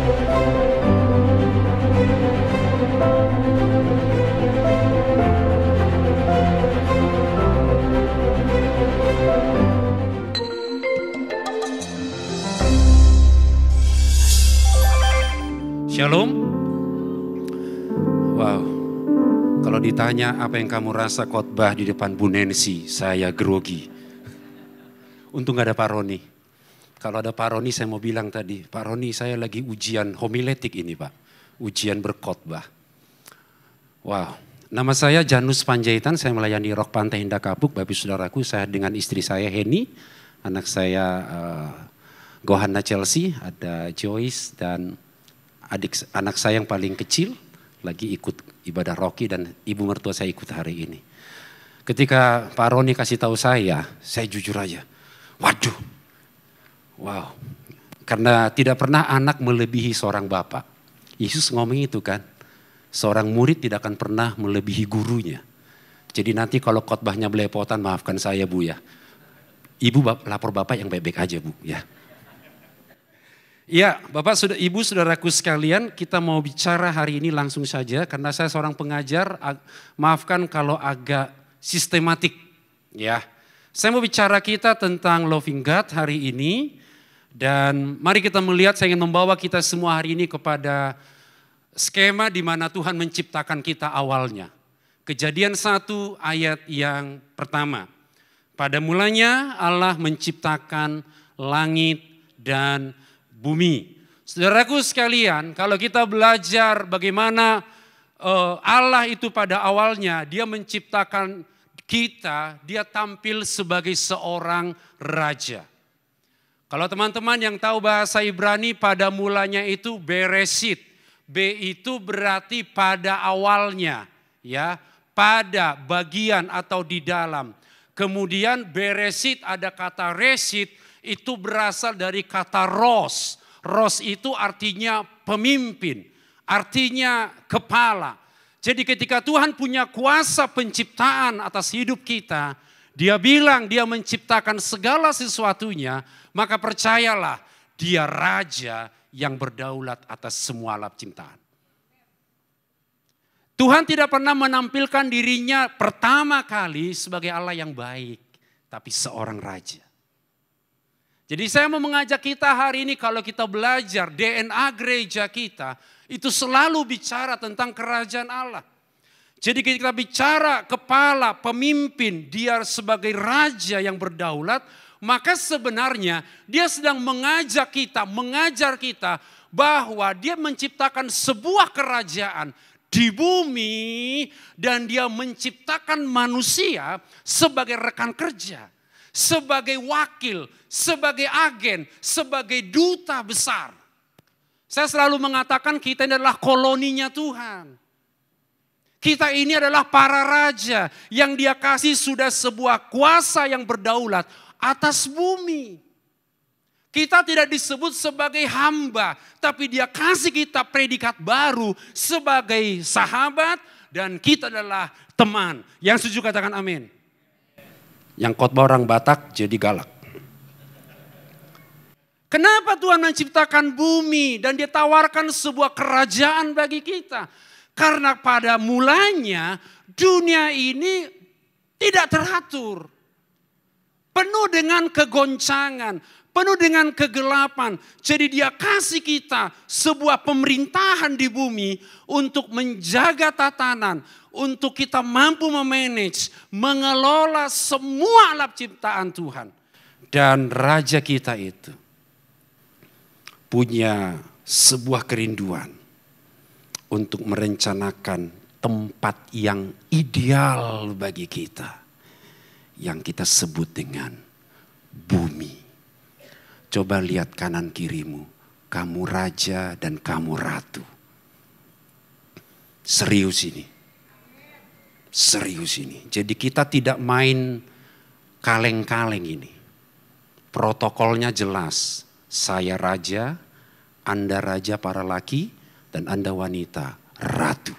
Shalom. Wow, kalau ditanya apa yang kamu rasa khotbah di depan Bu Nancy, saya grogi. Untung gak ada Pak Roni. Kalau ada Pak Roni saya mau bilang tadi, Pak Roni saya lagi ujian homiletik ini Pak. Ujian berkhotbah. Wow, nama saya Janus Panjaitan, saya melayani Rock Pantai Indah Kapuk. Bapak saudaraku, saya dengan istri saya Heni, anak saya Gohana Chelsea, ada Joyce dan anak saya yang paling kecil lagi ikut ibadah Rocky dan ibu mertua saya ikut hari ini. Ketika Pak Roni kasih tahu saya jujur aja, waduh, wow. Karena tidak pernah anak melebihi seorang bapak. Yesus ngomong itu kan, seorang murid tidak akan pernah melebihi gurunya. Jadi nanti kalau khotbahnya belepotan, maafkan saya Bu ya. Ibu lapor bapak yang baik-baik aja Bu ya. Ya, Bapak, Ibu, saudaraku sekalian, kita mau bicara hari ini langsung saja karena saya seorang pengajar, maafkan kalau agak sistematik ya. Saya mau bicara kita tentang loving God hari ini dan mari kita melihat, saya ingin membawa kita semua hari ini kepada skema di mana Tuhan menciptakan kita awalnya. Kejadian 1 ayat yang pertama. Pada mulanya Allah menciptakan langit dan bumi. Saudaraku sekalian, kalau kita belajar bagaimana Allah itu pada awalnya, dia menciptakan kita, dia tampil sebagai seorang raja. Kalau teman-teman yang tahu bahasa Ibrani, pada mulanya itu Beresit. B itu berarti pada awalnya, ya, pada bagian atau di dalam. Kemudian Beresit ada kata resit, itu berasal dari kata ros. Ros itu artinya pemimpin, artinya kepala. Jadi ketika Tuhan punya kuasa penciptaan atas hidup kita, dia bilang dia menciptakan segala sesuatunya, maka percayalah dia raja yang berdaulat atas semua alam ciptaan. Tuhan tidak pernah menampilkan dirinya pertama kali sebagai Allah yang baik, tapi seorang raja. Jadi saya mau mengajak kita hari ini kalau kita belajar DNA gereja kita, itu selalu bicara tentang kerajaan Allah. Jadi kita bicara kepala, pemimpin, dia sebagai raja yang berdaulat, maka sebenarnya dia sedang mengajak kita, mengajar kita bahwa dia menciptakan sebuah kerajaan di bumi dan dia menciptakan manusia sebagai rekan kerja. Sebagai wakil, sebagai agen, sebagai duta besar. Saya selalu mengatakan kita ini adalah koloninya Tuhan. Kita ini adalah para raja yang dia kasih sudah sebuah kuasa yang berdaulat atas bumi. Kita tidak disebut sebagai hamba, tapi dia kasih kita predikat baru sebagai sahabat dan kita adalah teman. Yang setuju katakan amin. Yang khotbah orang Batak jadi galak. Kenapa Tuhan menciptakan bumi dan dia tawarkan sebuah kerajaan bagi kita? Karena pada mulanya dunia ini tidak teratur. Penuh dengan kegoncangan, penuh dengan kegelapan. Jadi dia kasih kita sebuah pemerintahan di bumi untuk menjaga tatanan. Untuk kita mampu memanage, mengelola semua alam ciptaan Tuhan. Dan raja kita itu punya sebuah kerinduan untuk merencanakan tempat yang ideal bagi kita. Yang kita sebut dengan bumi. Coba lihat kanan kirimu, kamu raja dan kamu ratu. Serius ini. Serius ini. Jadi kita tidak main kaleng-kaleng ini. Protokolnya jelas. Saya raja, Anda raja para laki, dan Anda wanita ratu.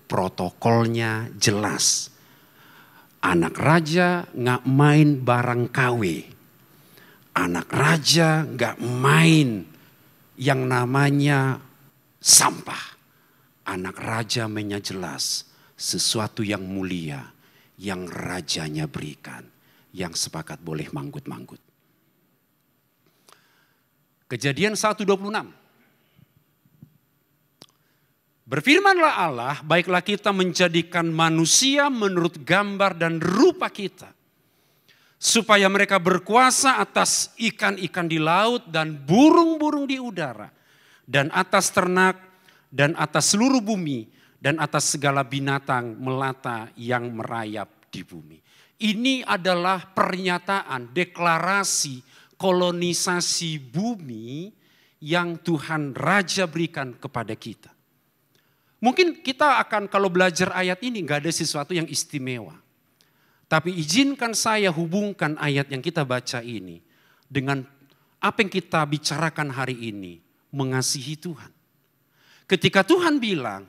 Protokolnya jelas. Anak raja gak main barang KW. Anak raja gak main yang namanya sampah. Anak raja mainnya jelas, sesuatu yang mulia yang rajanya berikan, yang sepakat boleh manggut-manggut. Kejadian 1:26. Berfirmanlah Allah, baiklah kita menjadikan manusia menurut gambar dan rupa kita, supaya mereka berkuasa atas ikan-ikan di laut dan burung-burung di udara, dan atas ternak, dan atas seluruh bumi, dan atas segala binatang melata yang merayap di bumi. Ini adalah pernyataan, deklarasi, kolonisasi bumi yang Tuhan Raja berikan kepada kita. Mungkin kita akan kalau belajar ayat ini gak ada sesuatu yang istimewa. Tapi izinkan saya hubungkan ayat yang kita baca ini dengan apa yang kita bicarakan hari ini, mengasihi Tuhan. Ketika Tuhan bilang,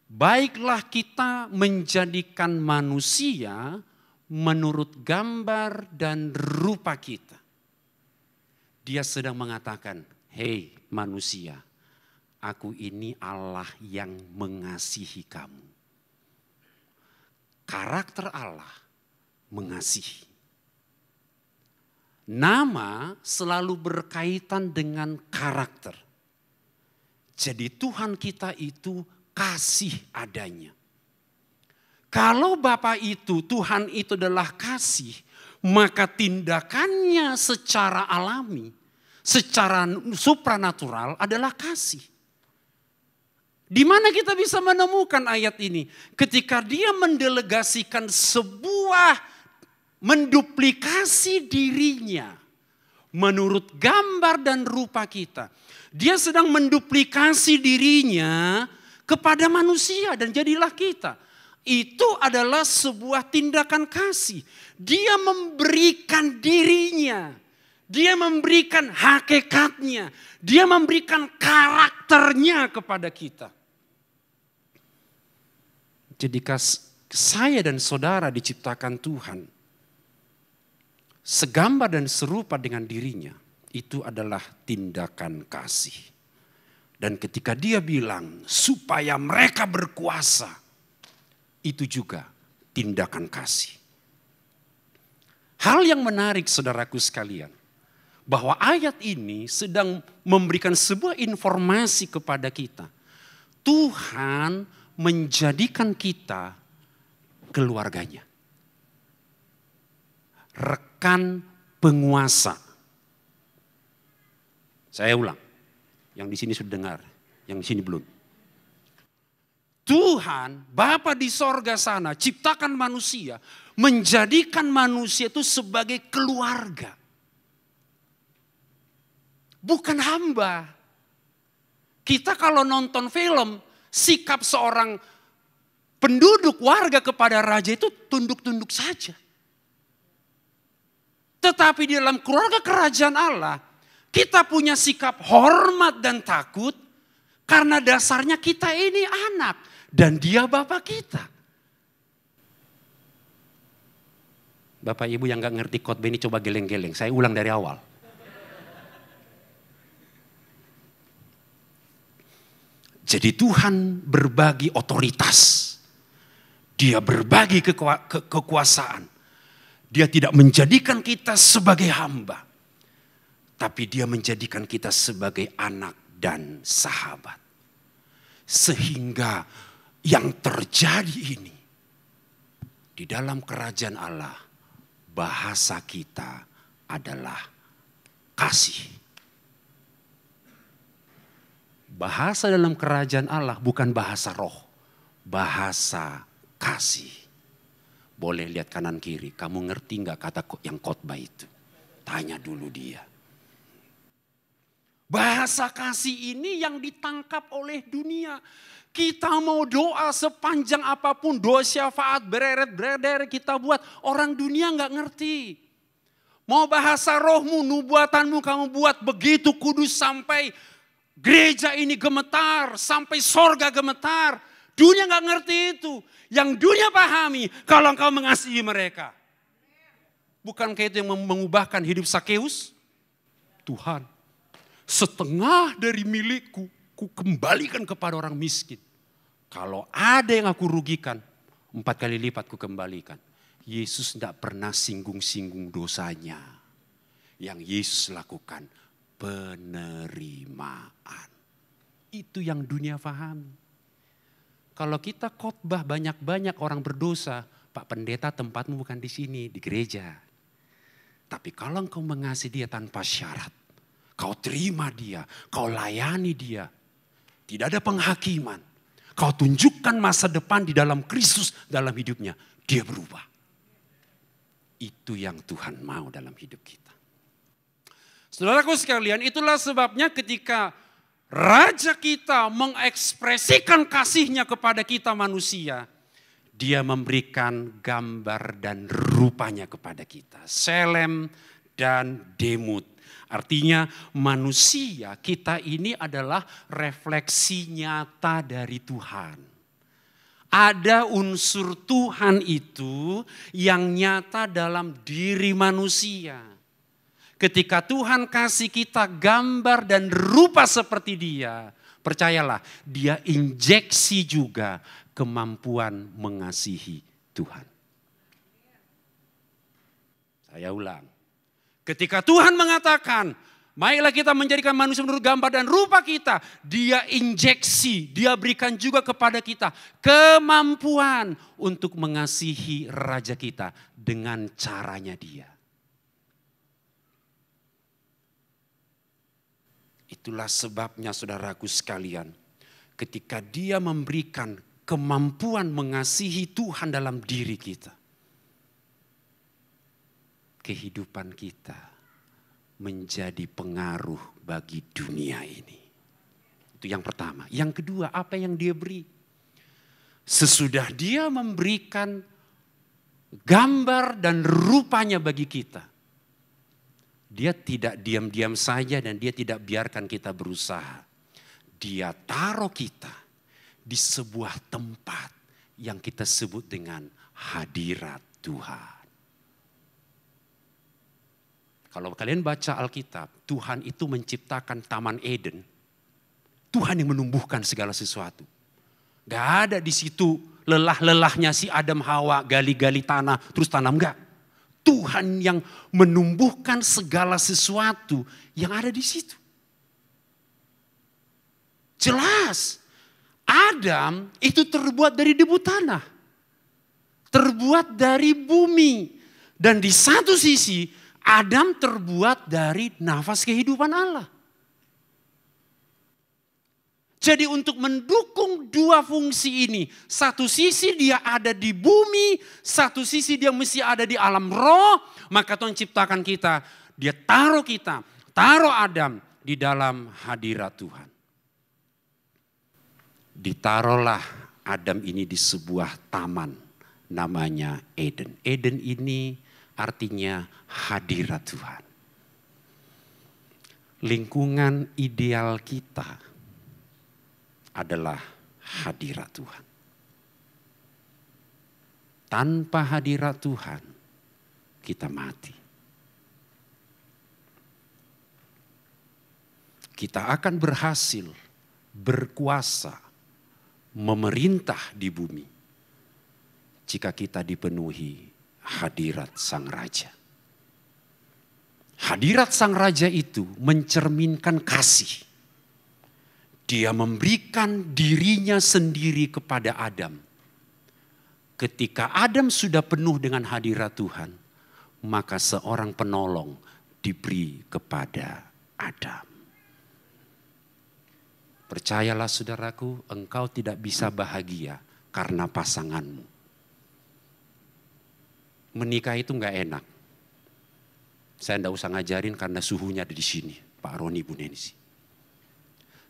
baiklah kita menjadikan manusia menurut gambar dan rupa kita. Dia sedang mengatakan, hei manusia, aku ini Allah yang mengasihi kamu. Karakter Allah mengasihi. Nama selalu berkaitan dengan karakter. Jadi Tuhan kita itu kasih adanya. Kalau Bapa itu, Tuhan itu adalah kasih, maka tindakannya secara alami, secara supranatural adalah kasih. Di mana kita bisa menemukan ayat ini? Ketika dia mendelegasikan sebuah, menduplikasi dirinya menurut gambar dan rupa kita. Dia sedang menduplikasi dirinya kepada manusia dan jadilah kita. Itu adalah sebuah tindakan kasih. Dia memberikan dirinya. Dia memberikan hakikatnya. Dia memberikan karakternya kepada kita. Jadi saya dan saudara diciptakan Tuhan. Segambar dan serupa dengan dirinya. Itu adalah tindakan kasih. Dan ketika dia bilang supaya mereka berkuasa. Itu juga tindakan kasih. Hal yang menarik saudaraku sekalian. Bahwa ayat ini sedang memberikan sebuah informasi kepada kita. Tuhan menjadikan kita keluarganya. Rekan penguasa. Saya ulang. Yang di sini sudah dengar, yang di sini belum. Tuhan, Bapa di sorga sana, ciptakan manusia. Menjadikan manusia itu sebagai keluarga. Bukan hamba. Kita kalau nonton film, sikap seorang penduduk warga kepada raja itu tunduk-tunduk saja. Tetapi di dalam keluarga kerajaan Allah, kita punya sikap hormat dan takut karena dasarnya kita ini anak dan dia Bapa kita. Bapak Ibu yang gak ngerti khotbah ini coba geleng-geleng, saya ulang dari awal. Jadi Tuhan berbagi otoritas. Dia berbagi kekuasaan. Dia tidak menjadikan kita sebagai hamba. Tapi dia menjadikan kita sebagai anak dan sahabat. Sehingga yang terjadi ini. Di dalam kerajaan Allah. Bahasa kita adalah kasih. Bahasa dalam kerajaan Allah bukan bahasa roh. Bahasa kasih. Boleh lihat kanan kiri. Kamu ngerti gak kata yang khotbah itu? Tanya dulu dia. Bahasa kasih ini yang ditangkap oleh dunia. Kita mau doa sepanjang apapun. Doa syafaat berderet kita buat. Orang dunia gak ngerti. Mau bahasa rohmu, nubuatanmu kamu buat begitu kudus sampai gereja ini gemetar, sampai sorga gemetar. Dunia gak ngerti itu. Yang dunia pahami kalau engkau mengasihi mereka. Bukankah itu yang mengubahkan hidup Sakeus? Tuhan. Setengah dari milikku, ku kembalikan kepada orang miskin. Kalau ada yang aku rugikan, 4 kali lipat ku kembalikan. Yesus tidak pernah singgung-singgung dosanya. Yang Yesus lakukan, penerimaan. Itu yang dunia pahami. Kalau kita khotbah banyak-banyak orang berdosa, Pak Pendeta tempatmu bukan di sini, di gereja. Tapi kalau engkau mengasihi dia tanpa syarat, kau terima dia, kau layani dia, tidak ada penghakiman, kau tunjukkan masa depan di dalam Kristus dalam hidupnya, dia berubah. Itu yang Tuhan mau dalam hidup kita. Saudaraku sekalian, itulah sebabnya ketika Raja kita mengekspresikan kasihnya kepada kita manusia, dia memberikan gambar dan rupanya kepada kita. Selem dan Demut. Artinya manusia kita ini adalah refleksi nyata dari Tuhan. Ada unsur Tuhan itu yang nyata dalam diri manusia. Ketika Tuhan kasih kita gambar dan rupa seperti dia, percayalah dia injeksi juga kemampuan mengasihi Tuhan. Saya ulang. Ketika Tuhan mengatakan, baiklah kita menjadikan manusia menurut gambar dan rupa kita. Dia injeksi, dia berikan juga kepada kita kemampuan untuk mengasihi Raja kita dengan caranya dia. Itulah sebabnya saudaraku sekalian, ketika dia memberikan kemampuan mengasihi Tuhan dalam diri kita, kehidupan kita menjadi pengaruh bagi dunia ini. Itu yang pertama. Yang kedua, apa yang dia beri? Sesudah dia memberikan gambar dan rupanya bagi kita, dia tidak diam-diam saja dan dia tidak biarkan kita berusaha. Dia taruh kita di sebuah tempat yang kita sebut dengan hadirat Tuhan. Kalau kalian baca Alkitab, Tuhan itu menciptakan Taman Eden. Tuhan yang menumbuhkan segala sesuatu. Gak ada di situ lelah-lelahnya si Adam Hawa gali-gali tanah terus tanam, enggak. Tuhan yang menumbuhkan segala sesuatu yang ada di situ. Jelas, Adam itu terbuat dari debu tanah. Terbuat dari bumi. Dan di satu sisi, Adam terbuat dari nafas kehidupan Allah. Jadi untuk mendukung dua fungsi ini, satu sisi dia ada di bumi, satu sisi dia mesti ada di alam roh, maka Tuhan ciptakan kita, dia taruh kita, taruh Adam di dalam hadirat Tuhan. Ditaruhlah Adam ini di sebuah taman namanya Eden. Eden ini artinya hadirat Tuhan. Lingkungan ideal kita adalah hadirat Tuhan. Tanpa hadirat Tuhan, kita mati. Kita akan berhasil berkuasa, memerintah di bumi jika kita dipenuhi hadirat Sang Raja. Hadirat Sang Raja itu mencerminkan kasih. Dia memberikan dirinya sendiri kepada Adam. Ketika Adam sudah penuh dengan hadirat Tuhan, maka seorang penolong diberi kepada Adam. Percayalah saudaraku, engkau tidak bisa bahagia karena pasanganmu. Menikah itu enggak enak. Saya enggak usah ngajarin karena suhunya ada di sini, Pak Roni, Bu Nensi.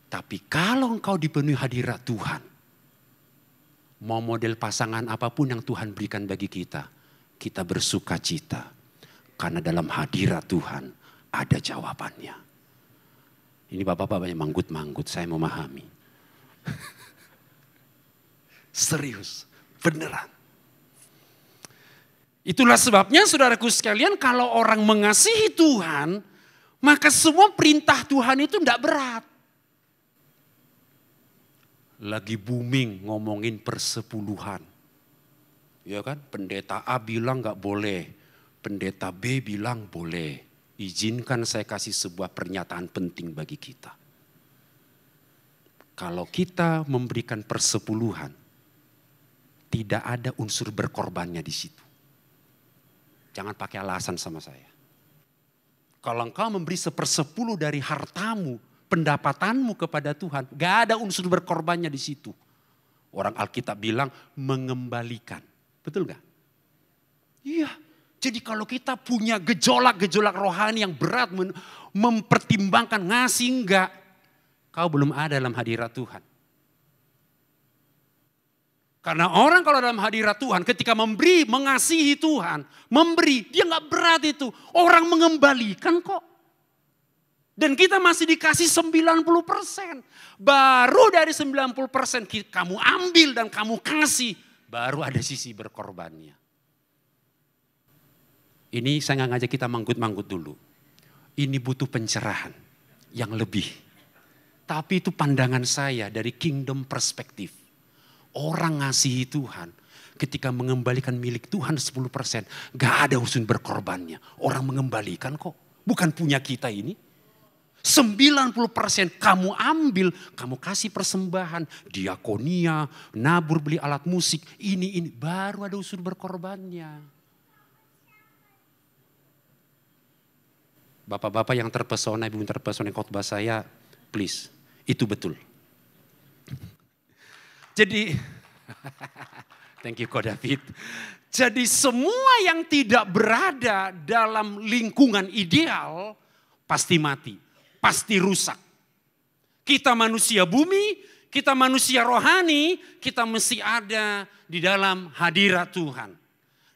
Tapi kalau engkau dipenuhi hadirat Tuhan, mau model pasangan apapun yang Tuhan berikan bagi kita, kita bersuka cita. Karena dalam hadirat Tuhan ada jawabannya. Ini bapak-bapak yang manggut-manggut, saya memahami. Serius, beneran. Itulah sebabnya saudaraku sekalian, kalau orang mengasihi Tuhan, Maka semua perintah Tuhan itu tidak berat. Lagi booming ngomongin persepuluhan. Ya kan, pendeta A bilang gak boleh, pendeta B bilang boleh. Izinkan saya kasih sebuah pernyataan penting bagi kita. Kalau kita memberikan persepuluhan, tidak ada unsur berkorbannya di situ. Jangan pakai alasan sama saya. Kalau engkau memberi 1/10 dari hartamu, pendapatanmu kepada Tuhan, gak ada unsur berkorbannya di situ. Orang Alkitab bilang mengembalikan. Betul gak? Iya. Jadi kalau kita punya gejolak-gejolak rohani yang berat mempertimbangkan ngasih enggak, kau belum ada dalam hadirat Tuhan. Karena orang kalau dalam hadirat Tuhan ketika memberi, mengasihi Tuhan, memberi, dia enggak berat itu. Orang mengembalikan kok. Dan kita masih dikasih 90%. Baru dari 90% kamu ambil dan kamu kasih, baru ada sisi berkorbannya. Ini saya nggak ngajak kita manggut-manggut dulu. Ini butuh pencerahan yang lebih. Tapi itu pandangan saya dari kingdom perspektif. Orang ngasihi Tuhan ketika mengembalikan milik Tuhan 10%. Gak ada unsur berkorbannya. Orang mengembalikan kok. Bukan punya kita ini. 90% kamu ambil, kamu kasih persembahan. Diakonia, nabur beli alat musik. Ini. Baru ada unsur berkorbannya. Bapak-bapak yang terpesona, ibu yang terpesona khotbah saya, please, itu betul. Jadi, thank you Ko David. Jadi semua yang tidak berada dalam lingkungan ideal, pasti mati, pasti rusak. Kita manusia bumi, kita manusia rohani, kita mesti ada di dalam hadirat Tuhan.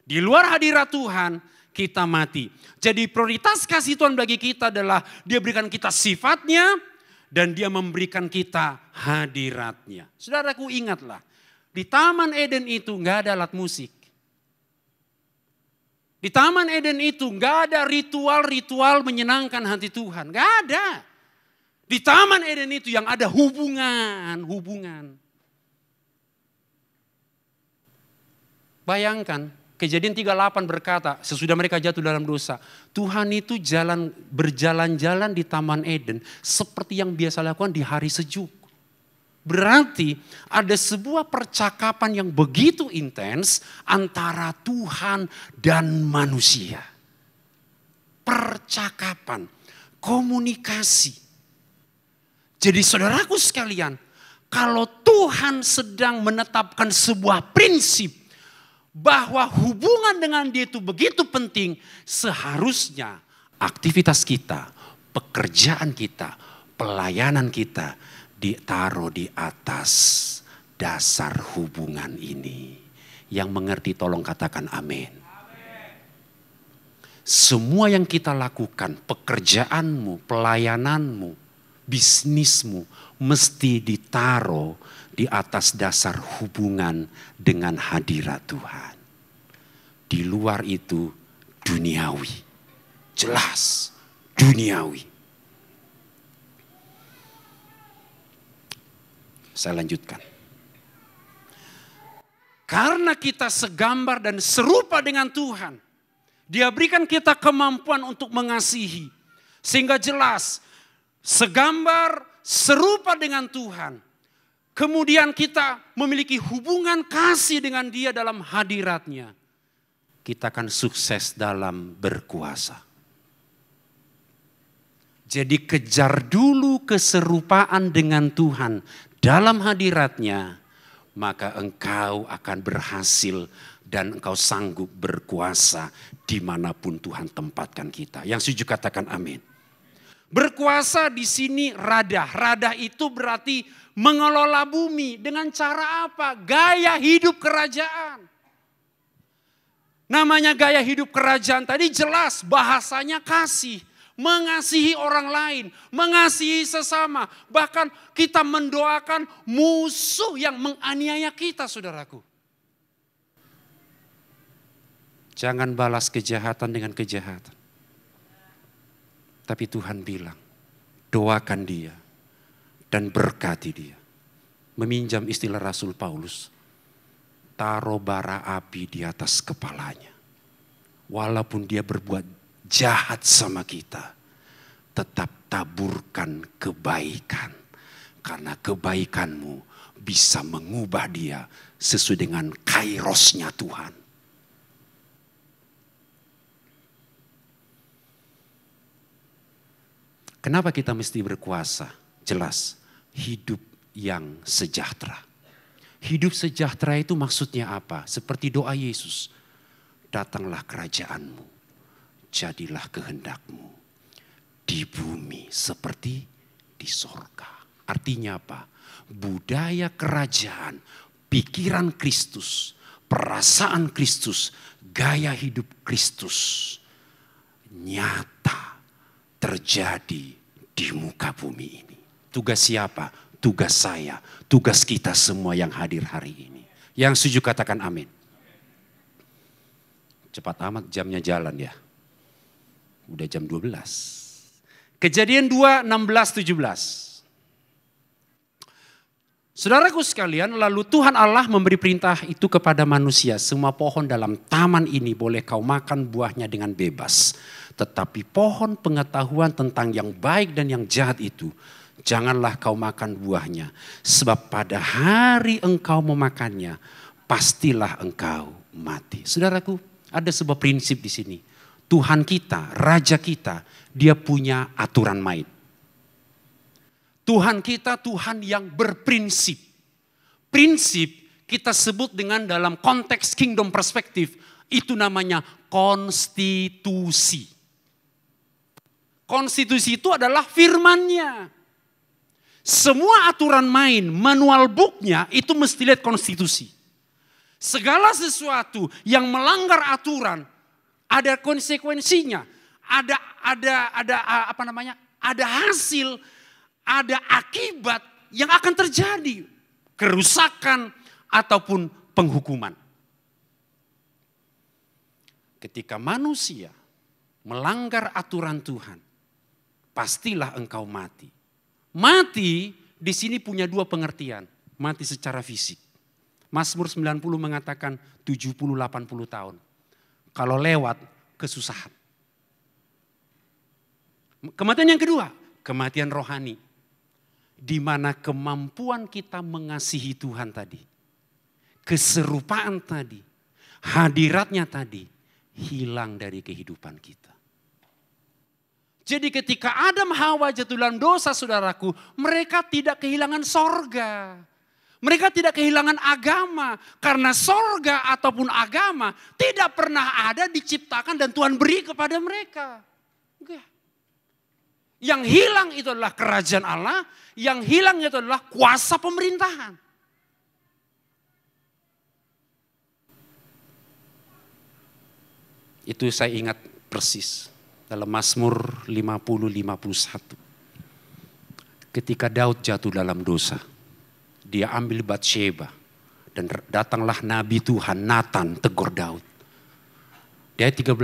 Di luar hadirat Tuhan, kita mati. Jadi prioritas kasih Tuhan bagi kita adalah dia berikan kita sifatnya dan dia memberikan kita hadiratnya. Saudaraku ingatlah, di Taman Eden itu gak ada alat musik. Di Taman Eden itu gak ada ritual-ritual menyenangkan hati Tuhan. Gak ada. Di Taman Eden itu yang ada hubungan. Bayangkan. Kejadian 38 berkata, sesudah mereka jatuh dalam dosa, Tuhan itu berjalan-jalan di Taman Eden seperti yang biasa lakukan di hari sejuk. Berarti ada sebuah percakapan yang begitu intens antara Tuhan dan manusia. Percakapan, komunikasi. Jadi saudaraku sekalian, kalau Tuhan sedang menetapkan sebuah prinsip, bahwa hubungan dengan dia itu begitu penting, seharusnya aktivitas kita, pekerjaan kita, pelayanan kita ditaruh di atas dasar hubungan ini. Yang mengerti tolong katakan amin. Semua yang kita lakukan, pekerjaanmu, pelayananmu, bisnismu, mesti ditaruh di atas dasar hubungan dengan hadirat Tuhan. Di luar itu duniawi. Jelas duniawi. Saya lanjutkan. Karena kita segambar dan serupa dengan Tuhan, Dia berikan kita kemampuan untuk mengasihi. Sehingga jelas segambar serupa dengan Tuhan. Kemudian kita memiliki hubungan kasih dengan Dia dalam hadiratnya. Kita akan sukses dalam berkuasa. Jadi kejar dulu keserupaan dengan Tuhan dalam hadiratnya. Maka engkau akan berhasil dan engkau sanggup berkuasa dimanapun Tuhan tempatkan kita. Yang setuju katakan amin. Berkuasa di sini radah. Radah itu berarti mengelola bumi dengan cara apa? Gaya hidup kerajaan. Namanya gaya hidup kerajaan tadi jelas bahasanya kasih. Mengasihi orang lain, mengasihi sesama. Bahkan kita mendoakan musuh yang menganiaya kita, saudaraku. Jangan balas kejahatan dengan kejahatan. Tapi Tuhan bilang, doakan dia dan berkati dia. Meminjam istilah Rasul Paulus, taruh bara api di atas kepalanya. Walaupun dia berbuat jahat sama kita, tetap taburkan kebaikan. Karena kebaikanmu bisa mengubah dia sesuai dengan kairosnya Tuhan. Kenapa kita mesti berkuasa? Jelas, hidup yang sejahtera. Hidup sejahtera itu maksudnya apa? Seperti doa Yesus. Datanglah kerajaanmu, jadilah kehendakmu. Di bumi seperti di sorga. Artinya apa? Budaya kerajaan, pikiran Kristus, perasaan Kristus, gaya hidup Kristus nyata terjadi di muka bumi ini. Tugas siapa? Tugas saya, tugas kita semua yang hadir hari ini. Yang setuju katakan amin. Cepat amat jamnya jalan ya. Udah jam 12. Kejadian 2, 16, 17. Saudaraku sekalian, lalu Tuhan Allah memberi perintah itu kepada manusia. Semua pohon dalam taman ini boleh kau makan buahnya dengan bebas. Tetapi pohon pengetahuan tentang yang baik dan yang jahat itu, janganlah kau makan buahnya. Sebab pada hari engkau memakannya, pastilah engkau mati. Saudaraku, ada sebuah prinsip di sini. Tuhan kita, Raja kita, dia punya aturan main. Tuhan kita Tuhan yang berprinsip. Prinsip kita sebut dengan dalam konteks kingdom perspektif, itu namanya konstitusi. Konstitusi itu adalah firman-Nya. Semua aturan main, manual book-nya itu mesti lihat konstitusi. Segala sesuatu yang melanggar aturan ada konsekuensinya, ada hasil, ada akibat yang akan terjadi, kerusakan ataupun penghukuman. Ketika manusia melanggar aturan Tuhan, pastilah engkau mati. Mati di sini punya dua pengertian. Mati secara fisik. Mazmur 90 mengatakan 70-80 tahun. Kalau lewat kesusahan. Kematian yang kedua, kematian rohani. Di mana kemampuan kita mengasihi Tuhan tadi. Keserupaan tadi. Hadiratnya tadi. Hilang dari kehidupan kita. Jadi ketika Adam Hawa jatuh dalam dosa saudaraku, mereka tidak kehilangan sorga. Mereka tidak kehilangan agama. Karena sorga ataupun agama tidak pernah ada diciptakan dan Tuhan beri kepada mereka. Enggak. Yang hilang itu adalah kerajaan Allah. Yang hilang itu adalah kuasa pemerintahan. Itu saya ingat persis. Dalam Mazmur 50-51. Ketika Daud jatuh dalam dosa. Dia ambil Batsheba. Dan datanglah Nabi Tuhan Nathan tegur Daud. Di ayat 13.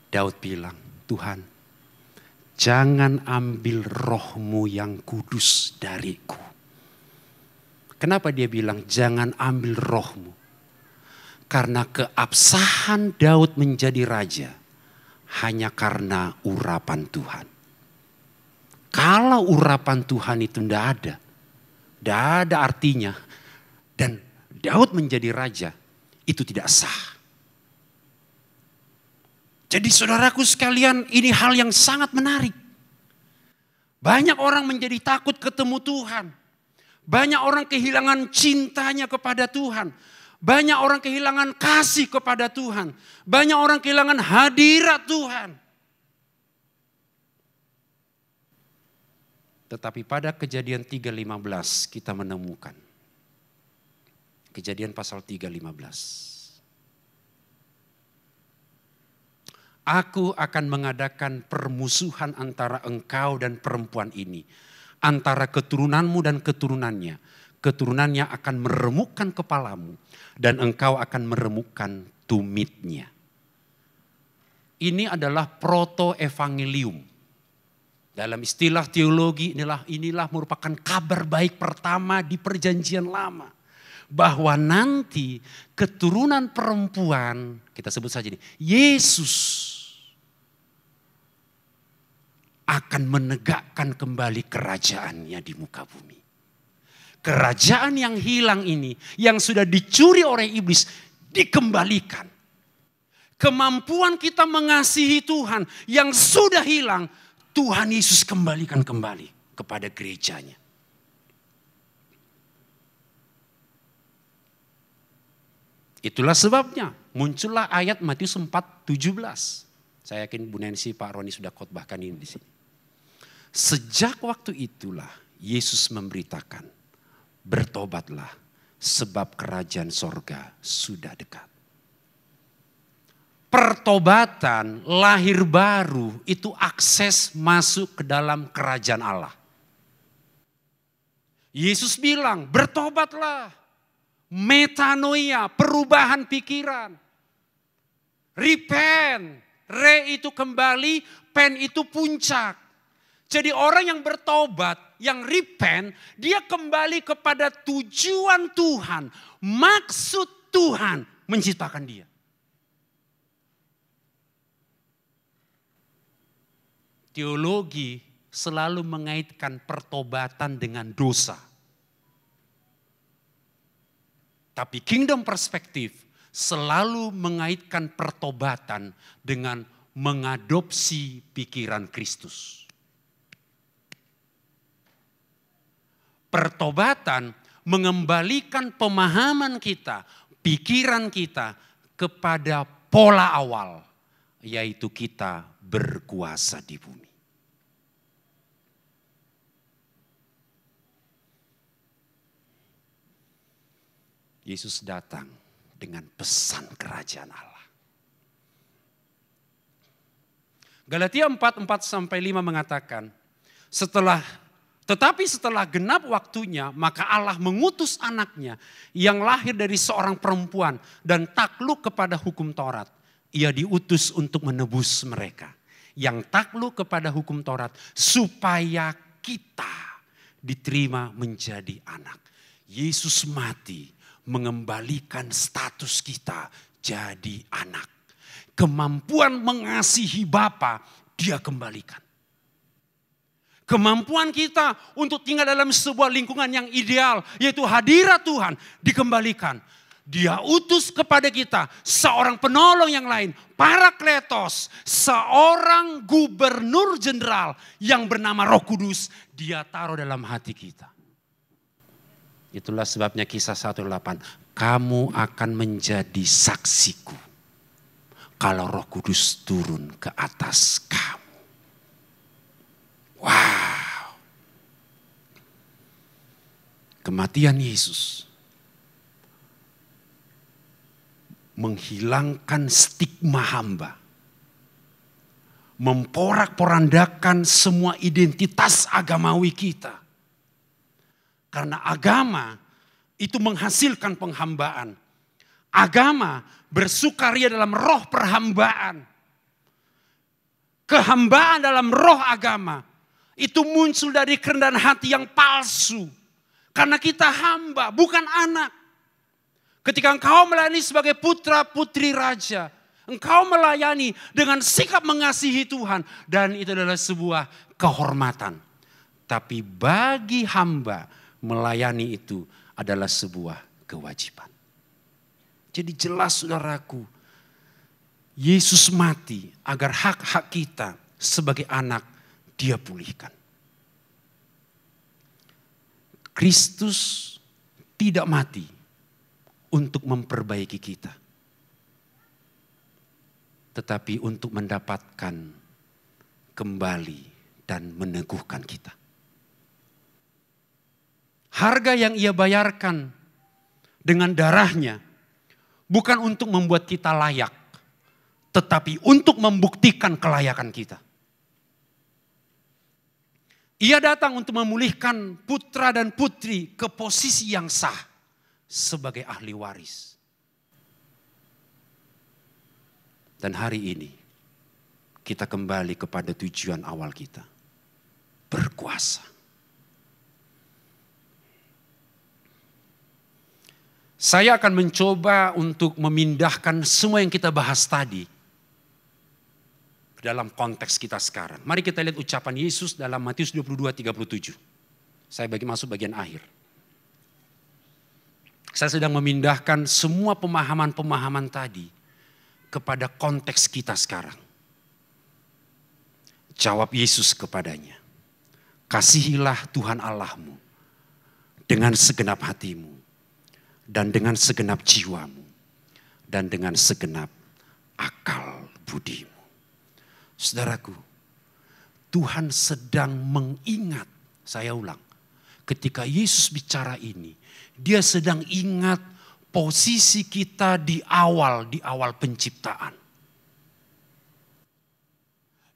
Daud bilang, Tuhan, jangan ambil rohmu yang kudus dariku. Kenapa dia bilang jangan ambil rohmu? Karena keabsahan Daud menjadi raja hanya karena urapan Tuhan. Kalau urapan Tuhan itu tidak ada artinya. Dan Daud menjadi raja, itu tidak sah. Jadi saudaraku sekalian, ini hal yang sangat menarik. Banyak orang menjadi takut ketemu Tuhan. Banyak orang kehilangan cintanya kepada Tuhan. Banyak orang kehilangan kasih kepada Tuhan. Banyak orang kehilangan hadirat Tuhan. Tetapi pada Kejadian 3:15 kita menemukan. Kejadian pasal 3:15. Aku akan mengadakan permusuhan antara engkau dan perempuan ini. Antara keturunanmu dan keturunannya. Keturunannya akan meremukkan kepalamu. Dan engkau akan meremukkan tumitnya. ini adalah proto-evangelium. Dalam istilah teologi inilah merupakan kabar baik pertama di perjanjian lama. Bahwa nanti keturunan perempuan, kita sebut saja ini, Yesus akan menegakkan kembali kerajaannya di muka bumi. Kerajaan yang hilang ini, yang sudah dicuri oleh iblis, dikembalikan. Kemampuan kita mengasihi Tuhan yang sudah hilang, Tuhan Yesus kembalikan kembali kepada gerejanya. Itulah sebabnya muncullah ayat Matius 4:17. Saya yakin Bu Nancy, Pak Roni sudah khotbahkan ini di sini. Sejak waktu itulah Yesus memberitakan, bertobatlah sebab kerajaan sorga sudah dekat. Pertobatan, lahir baru itu akses masuk ke dalam kerajaan Allah. Yesus bilang, bertobatlah. Metanoia, perubahan pikiran. Repent, re itu kembali, pen itu puncak. Jadi orang yang bertobat, yang repent, dia kembali kepada tujuan Tuhan. Maksud Tuhan menciptakan dia. Teologi selalu mengaitkan pertobatan dengan dosa. Tapi kingdom perspektif selalu mengaitkan pertobatan dengan mengadopsi pikiran Kristus. Pertobatan mengembalikan pemahaman kita, pikiran kita kepada pola awal, yaitu kita berkuasa di bumi. Yesus datang dengan pesan kerajaan Allah. Galatia 4:4-5 mengatakan, tetapi setelah genap waktunya, maka Allah mengutus anaknya yang lahir dari seorang perempuan dan takluk kepada hukum Taurat. Ia diutus untuk menebus mereka yang takluk kepada hukum Taurat supaya kita diterima menjadi anak. Yesus mati mengembalikan status kita jadi anak. Kemampuan mengasihi Bapa dia kembalikan. Kemampuan kita untuk tinggal dalam sebuah lingkungan yang ideal, yaitu hadirat Tuhan, dikembalikan. Dia utus kepada kita seorang penolong yang lain, Parakletos, seorang gubernur jenderal yang bernama Roh Kudus, dia taruh dalam hati kita. Itulah sebabnya Kisah 1:8, kamu akan menjadi saksiku kalau Roh Kudus turun ke atas kamu. Wow. Kematian Yesus menghilangkan stigma hamba. Memporak-porandakan semua identitas agamawi kita. Karena agama itu menghasilkan penghambaan. Agama bersukaria dalam roh perhambaan. Kehambaan dalam roh agama itu muncul dari kerendahan hati yang palsu. Karena kita hamba, bukan anak. Ketika engkau melayani sebagai putra putri raja, engkau melayani dengan sikap mengasihi Tuhan. Dan itu adalah sebuah kehormatan. Tapi bagi hamba, melayani itu adalah sebuah kewajiban. Jadi jelas saudaraku, Yesus mati agar hak-hak kita sebagai anak dia pulihkan. Kristus tidak mati untuk memperbaiki kita, tetapi untuk mendapatkan kembali dan meneguhkan kita. Harga yang ia bayarkan dengan darahnya bukan untuk membuat kita layak, tetapi untuk membuktikan kelayakan kita. Ia datang untuk memulihkan putra dan putri ke posisi yang sah sebagai ahli waris. Dan hari ini kita kembali kepada tujuan awal kita. Berkuasa. Saya akan mencoba untuk memindahkan semua yang kita bahas tadi dalam konteks kita sekarang. Mari kita lihat ucapan Yesus dalam Matius 22:37. Saya masuk bagian akhir. Saya sedang memindahkan semua pemahaman-pemahaman tadi kepada konteks kita sekarang. Jawab Yesus kepadanya, kasihilah Tuhan Allahmu dengan segenap hatimu dan dengan segenap jiwamu dan dengan segenap akal budimu. Saudaraku, Tuhan sedang mengingat, saya ulang, ketika Yesus bicara ini, dia sedang ingat posisi kita di awal penciptaan.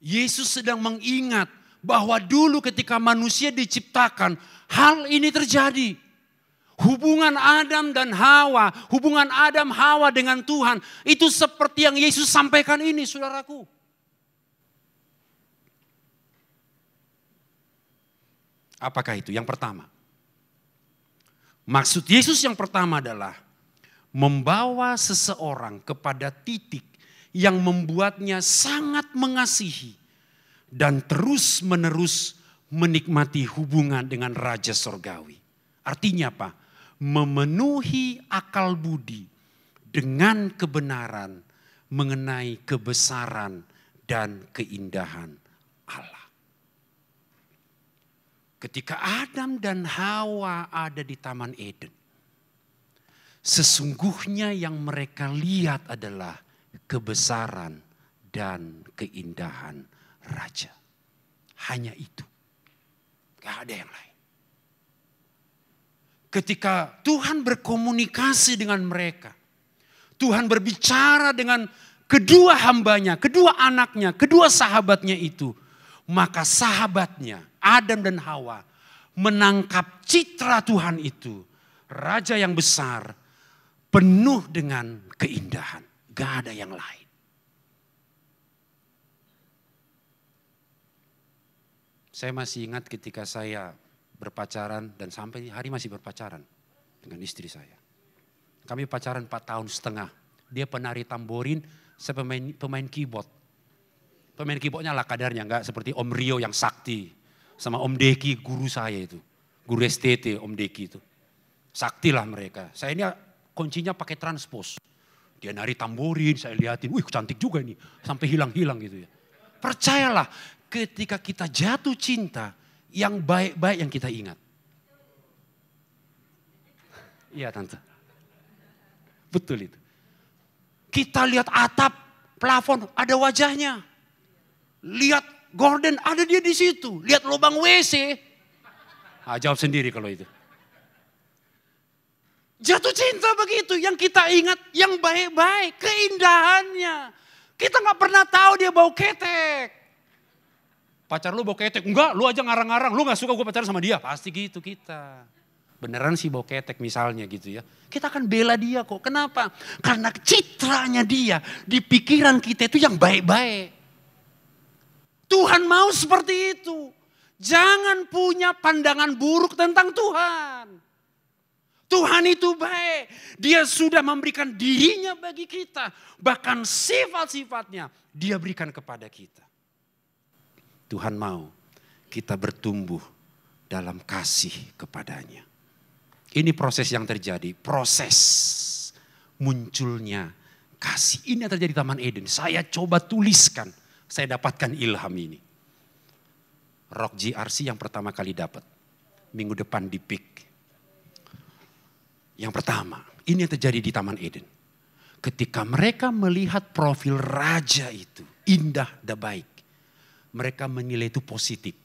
Yesus sedang mengingat bahwa dulu ketika manusia diciptakan, hal ini terjadi. Hubungan Adam dan Hawa, hubungan Adam Hawa dengan Tuhan, itu seperti yang Yesus sampaikan ini, saudaraku. Apakah itu? Yang pertama. Maksud Yesus yang pertama adalah membawa seseorang kepada titik yang membuatnya sangat mengasihi dan terus-menerus menikmati hubungan dengan Raja Sorgawi. Artinya apa? Memenuhi akal budi dengan kebenaran mengenai kebesaran dan keindahan Allah. Ketika Adam dan Hawa ada di Taman Eden, sesungguhnya yang mereka lihat adalah kebesaran dan keindahan Raja. Hanya itu. Gak ada yang lain. Ketika Tuhan berkomunikasi dengan mereka, Tuhan berbicara dengan kedua hambanya, kedua anaknya, kedua sahabatnya itu, maka sahabatnya Adam dan Hawa menangkap citra Tuhan itu. Raja yang besar, penuh dengan keindahan. Gak ada yang lain. Saya masih ingat ketika saya berpacaran dan sampai hari masih berpacaran dengan istri saya. Kami pacaran 4,5 tahun. Dia penari tamborin, saya pemain keyboard. Pemain keyboardnya lah kadarnya, enggak seperti Om Rio yang sakti. Sama Om Deki guru saya itu. Guru STT Om Deki itu. Sakti lah mereka. Saya ini kuncinya pakai transpose. Dia nari tamborin, saya lihatin. Wih cantik juga ini. Sampai hilang-hilang gitu ya. Percayalah ketika kita jatuh cinta, yang baik-baik yang kita ingat. Iya tante. Betul itu. Kita lihat atap, plafon, ada wajahnya. Lihat gorden, ada dia di situ. Lihat lubang WC. Jawab sendiri kalau itu. Jatuh cinta begitu. Yang kita ingat yang baik-baik. Keindahannya. Kita gak pernah tahu dia bau ketek. Pacar lu bau ketek. Enggak, lu aja ngarang-ngarang. Lu gak suka gue pacaran sama dia. Pasti gitu kita. Beneran sih bau ketek misalnya gitu ya. Kita akan bela dia kok. Kenapa? Karena citranya dia di pikiran kita itu yang baik-baik. Tuhan mau seperti itu. Jangan punya pandangan buruk tentang Tuhan. Tuhan itu baik. Dia sudah memberikan dirinya bagi kita. Bahkan sifat-sifatnya dia berikan kepada kita. Tuhan mau kita bertumbuh dalam kasih kepadanya. Ini proses yang terjadi. Proses munculnya kasih. Ini yang terjadi di Taman Eden. Saya coba tuliskan. Saya dapatkan ilham ini. Rock GRC yang pertama kali dapat. Minggu depan di PIK. Yang pertama, ini yang terjadi di Taman Eden. Ketika mereka melihat profil raja itu, indah dan baik. Mereka menilai itu positif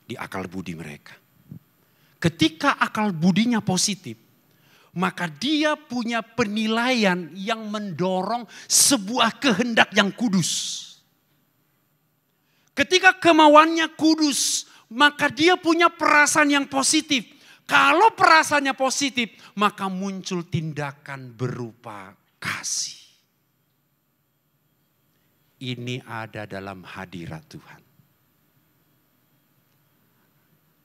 di akal budi mereka. Ketika akal budinya positif, maka dia punya penilaian yang mendorong sebuah kehendak yang kudus. Ketika kemauannya kudus, maka dia punya perasaan yang positif. Kalau perasaannya positif, maka muncul tindakan berupa kasih. ini ada dalam hadirat Tuhan.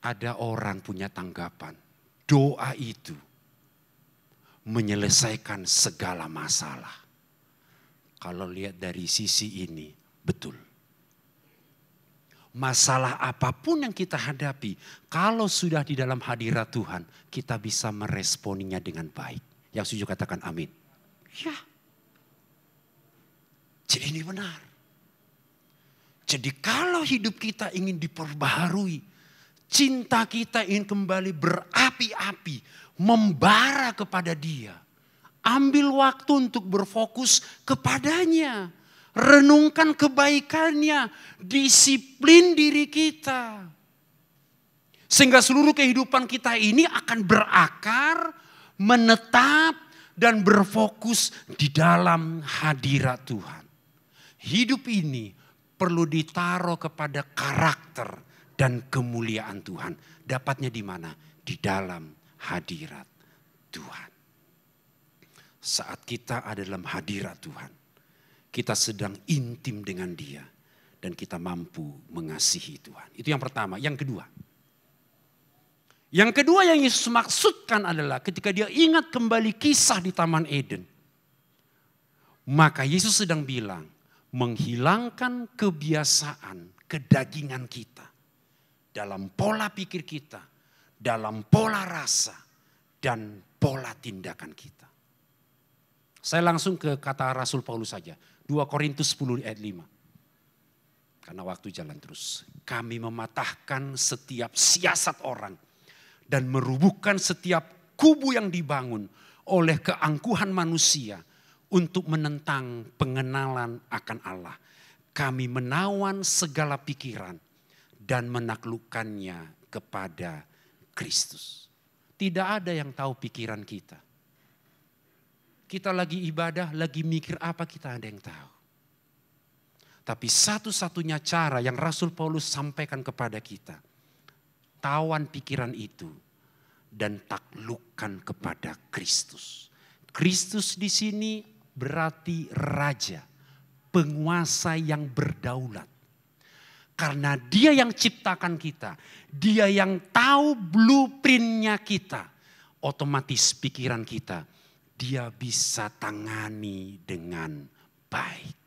Ada orang punya tanggapan, doa itu menyelesaikan segala masalah. Kalau lihat dari sisi ini, betul. Masalah apapun yang kita hadapi, kalau sudah di dalam hadirat Tuhan, kita bisa meresponinya dengan baik. Yang setuju katakan amin. Ya. Jadi ini benar. Jadi kalau hidup kita ingin diperbaharui, cinta kita ingin kembali berapi-api, membara kepada Dia. Ambil waktu untuk berfokus kepadanya. Renungkan kebaikannya, disiplin diri kita. Sehingga seluruh kehidupan kita ini akan berakar, menetap, dan berfokus di dalam hadirat Tuhan. Hidup ini perlu ditaruh kepada karakter dan kemuliaan Tuhan. Dapatnya di mana? Di dalam hadirat Tuhan. Saat kita ada dalam hadirat Tuhan, kita sedang intim dengan Dia dan kita mampu mengasihi Tuhan. Itu yang pertama. Yang kedua yang Yesus maksudkan adalah ketika Dia ingat kembali kisah di Taman Eden. Maka Yesus sedang bilang, menghilangkan kebiasaan, kedagingan kita. Dalam pola pikir kita, dalam pola rasa, dan pola tindakan kita. Saya langsung ke kata Rasul Paulus saja. 2 Korintus 10 ayat 5. Karena waktu jalan terus. Kami mematahkan setiap siasat orang. Dan merubuhkan setiap kubu yang dibangun oleh keangkuhan manusia. Untuk menentang pengenalan akan Allah. Kami menawan segala pikiran. Dan menaklukkannya kepada Kristus. Tidak ada yang tahu pikiran kita. Kita lagi ibadah, lagi mikir apa kita ada yang tahu. Tapi satu-satunya cara yang Rasul Paulus sampaikan kepada kita. Tawan pikiran itu dan taklukkan kepada Kristus. Kristus di sini berarti raja, penguasa yang berdaulat. Karena Dia yang ciptakan kita, Dia yang tahu blueprintnya kita. Otomatis pikiran kita, Dia bisa tangani dengan baik.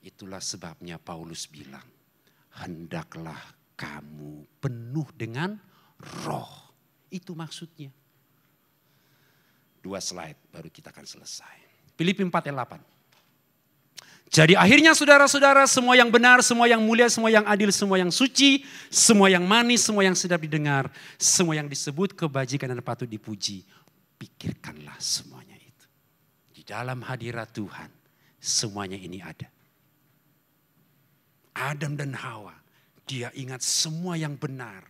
Itulah sebabnya Paulus bilang, hendaklah kamu penuh dengan roh. Itu maksudnya. 2 slide baru kita akan selesai. Filipi 4 ayat 8. Jadi akhirnya saudara-saudara, semua yang benar, semua yang mulia, semua yang adil, semua yang suci, semua yang manis, semua yang sedap didengar, semua yang disebut kebajikan dan patut dipuji, pikirkanlah semuanya itu. Di dalam hadirat Tuhan, semuanya ini ada. Adam dan Hawa, dia ingat semua yang benar,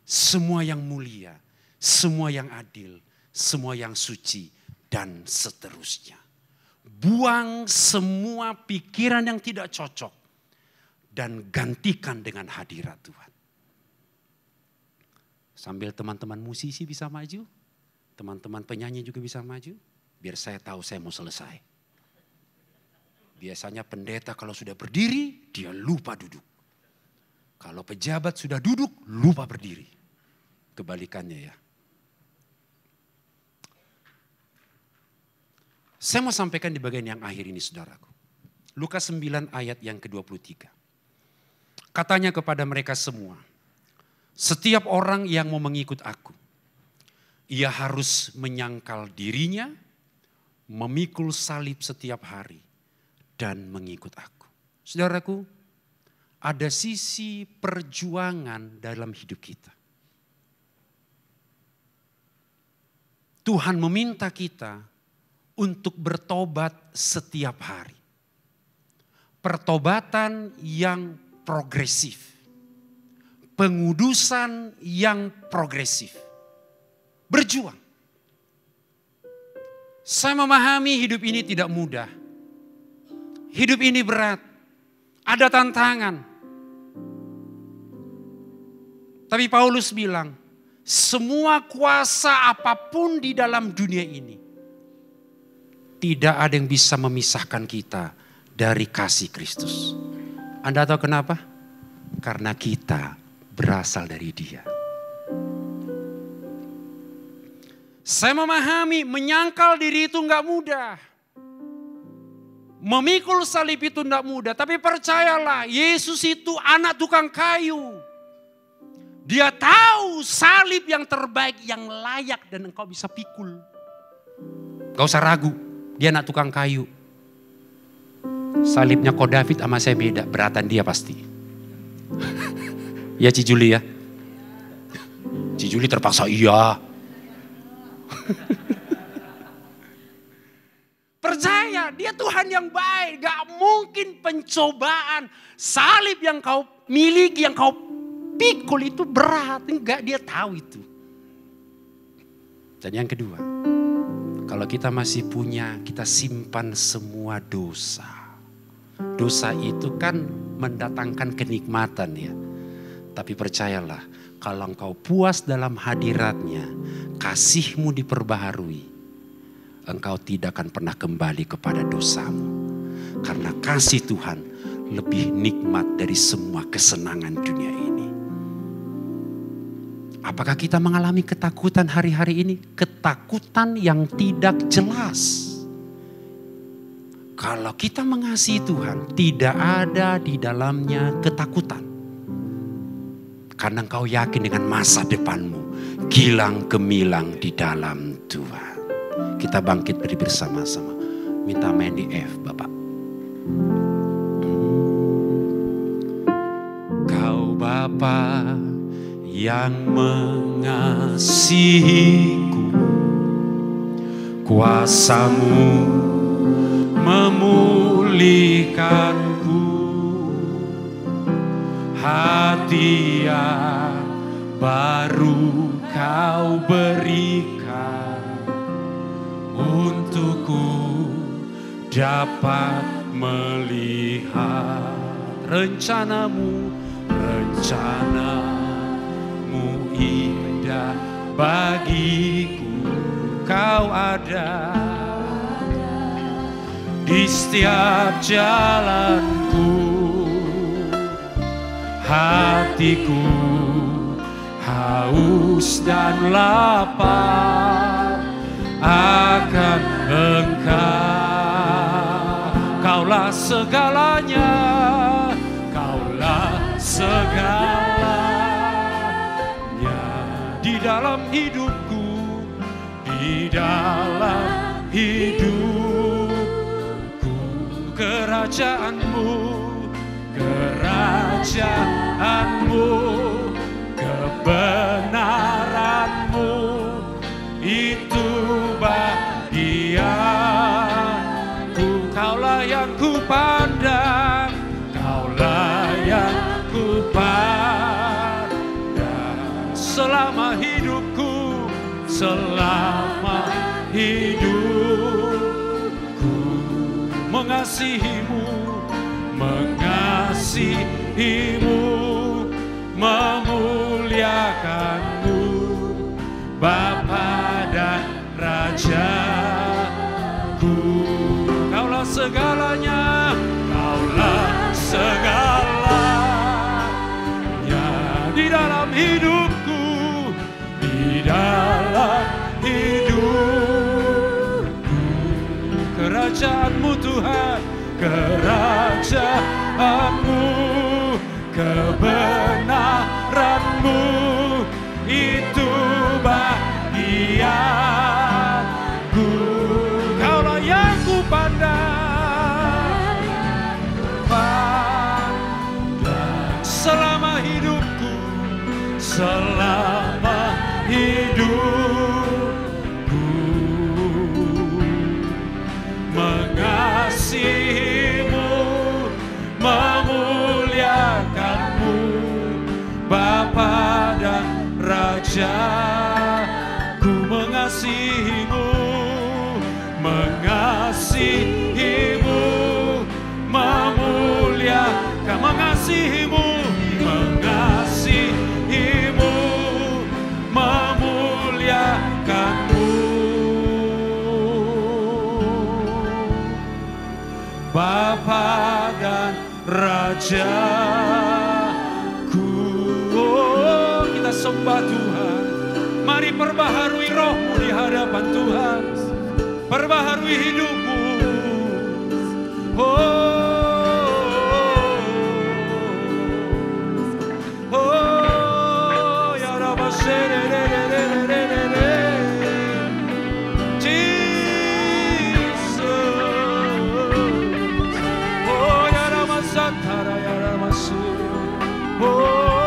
semua yang mulia, semua yang adil, semua yang suci, dan seterusnya. Buang semua pikiran yang tidak cocok dan gantikan dengan hadirat Tuhan. Sambil teman-teman musisi bisa maju, teman-teman penyanyi juga bisa maju, biar saya tahu saya mau selesai. Biasanya pendeta kalau sudah berdiri, dia lupa duduk. Kalau pejabat sudah duduk, lupa berdiri. Kebalikannya ya. Saya mau sampaikan di bagian yang akhir ini saudaraku. Lukas 9 ayat yang ke-23. Katanya kepada mereka semua, setiap orang yang mau mengikut aku, ia harus menyangkal dirinya, memikul salib setiap hari, dan mengikut aku. Saudaraku, ada sisi perjuangan dalam hidup kita. Tuhan meminta kita untuk bertobat setiap hari. Pertobatan yang progresif. Pengudusan yang progresif. Berjuang. Saya memahami hidup ini tidak mudah. Hidup ini berat. Ada tantangan. Tapi Paulus bilang, semua kuasa apapun di dalam dunia ini tidak ada yang bisa memisahkan kita dari kasih Kristus. Anda tahu kenapa? Karena kita berasal dari Dia. Saya memahami, menyangkal diri itu enggak mudah. Memikul salib itu enggak mudah. Tapi percayalah, Yesus itu anak tukang kayu. Dia tahu salib yang terbaik, yang layak dan engkau bisa pikul. Gak usah ragu, dia anak tukang kayu. Salibnya Ko David sama saya beda, beratan dia pasti. Ya Ci Juli ya. Ci Juli terpaksa iya. Percaya, dia Tuhan yang baik. Gak mungkin pencobaan, salib yang kau miliki, yang kau pikul itu berat. Enggak, dia tahu itu. Dan yang kedua, kalau kita masih punya, kita simpan semua dosa. Dosa itu kan mendatangkan kenikmatan ya. Tapi percayalah, kalau engkau puas dalam hadiratnya, kasihmu diperbaharui, engkau tidak akan pernah kembali kepada dosamu. Karena kasih Tuhan lebih nikmat dari semua kesenangan dunia ini. Apakah kita mengalami ketakutan hari-hari ini? Ketakutan yang tidak jelas. Kalau kita mengasihi Tuhan, tidak ada di dalamnya ketakutan. Karena engkau yakin dengan masa depanmu, gilang gemilang di dalam Tuhan. Kita bangkit berdiri bersama-sama. Minta main di F, Bapak. Kau Bapa yang mengasihiku, kuasa-Mu memulihkanku, hati yang baru Kau berikan, untukku dapat melihat rencana-Mu indah bagiku. Kau ada di setiap jalanku, hatiku haus dan lapar akan Engkau. Kaulah segalanya, Kaulah segalanya di dalam hidupku, di dalam hidupku. Kerajaanmu, kerajaanmu, kebenaranmu, itu bahagiaku. Kaulah yang ku pandang, Kaulah yang ku pandang selama hidupku, selama hidupku. Mengasihimu, mengasihimu, memuliakanmu, Bapa dan Rajaku. Kaulah segalanya, Kaulah segalanya di dalam hidupku, di dalam hidupku. Kerajaanmu Tuhan, kerajaanmu, kebenaranmu, itu bahagiaku. Kaulah yang ku pandang, selama hidupku, selama hidupku. Mengasihimu, memuliakanmu, Bapa dan Rajaku. Mengasihimu, mengasihimu, memuliakan, mengasihimu, mengasihimu, memuliakanmu. Rajaku. Oh, kita sembah Tuhan. Mari perbaharui rohmu di hadapan Tuhan. Perbaharui hidupmu. Oh, ya Rabba Jesus. Oh, ya Rabba Santara, ya Rabba Oh.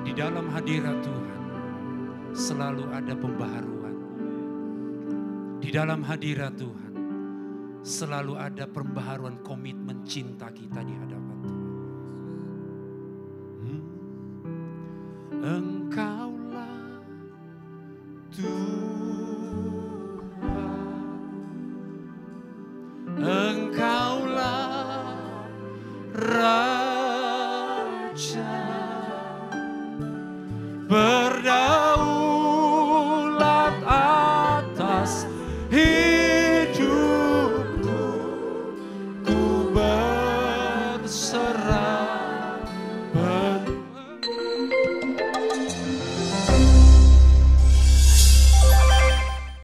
Di dalam hadirat Tuhan selalu ada pembaharuan. Di dalam hadirat Tuhan selalu ada pembaharuan komitmen cinta kita di hadapan